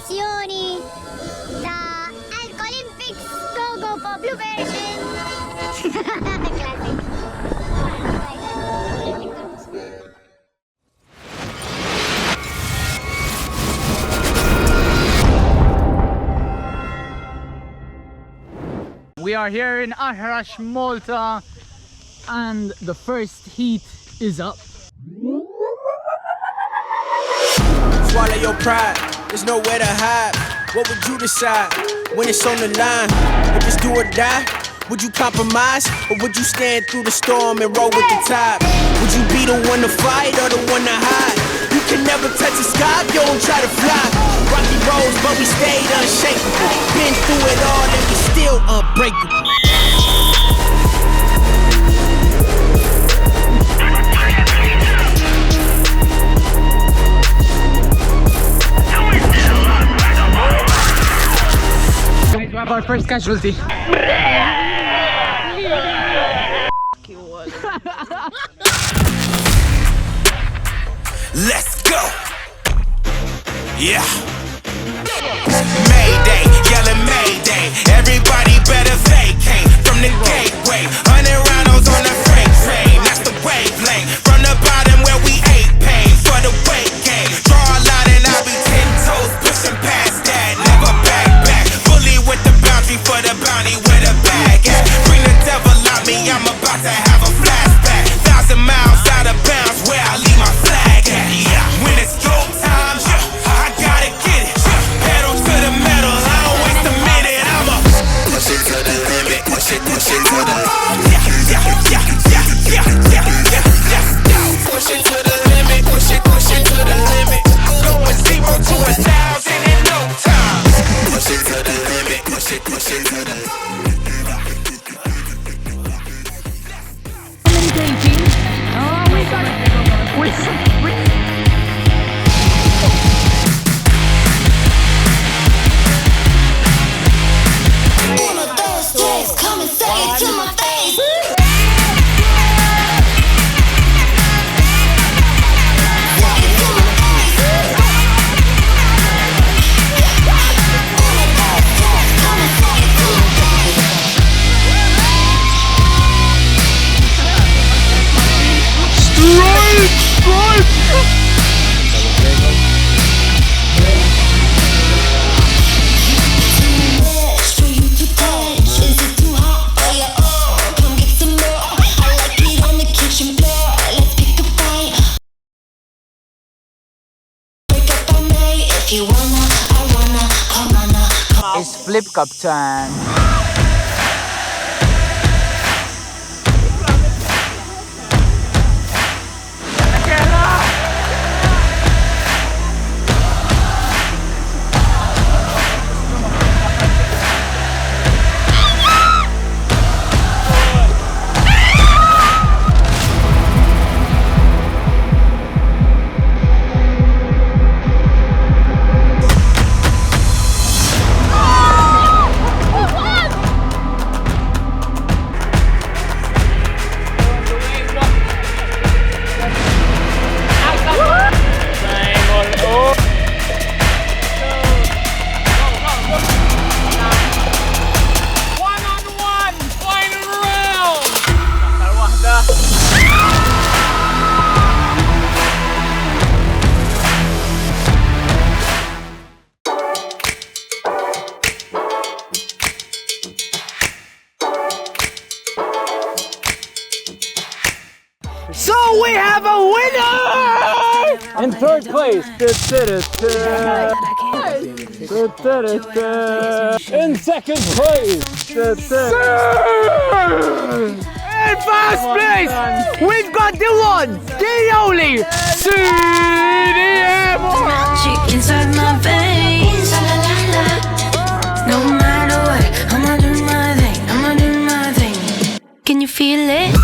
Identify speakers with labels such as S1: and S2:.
S1: qualificazioni da Alcoholympics. Go go po blue version. Classic.
S2: We are here in Malta and the first heat is up.
S3: Swallow your pride, there's nowhere to hide. What would you decide when it's on the line? If it's do or die, would you compromise? Or would you stand through the storm and roll with the tide? Would you be the one to fight or the one to hide? You can never touch the sky if you don't try to fly. Rocky roads, but we stayed unshakable. Been through it all and we still unbreakable.
S2: Guys, we have our first casualty.
S3: Let's go. Yeah. Mayday, yelling Mayday. Everybody better vacate from the gateway. 100 rounds on the freight train. That's the wavelength. From the bottom where we ate pain for the weight gain. Draw a line and I'll be 10 toes pushing past that. Never back. Bully with the boundary for the bounty where the bag at. Bring the devil out me, I'm about to have a flashback. 1,000 miles out of bounds where I leave my flag at. Yeah. When it's go time, I gotta get it. Pedal to the metal, I don't waste a minute. I'ma push it to the limit, push it to the push it to the limit, push it to the limit. Going 0 to 1,000 in no time. Push it to the limit, push it to the
S2: It's flip cup time.
S3: So we have a winner!
S2: In third place. In second place.
S3: In first place, we've got the one, the only, CDM!
S4: Magic inside my veins, la la la. No matter what, I'ma do my thing, I'ma do my thing. Can you feel it?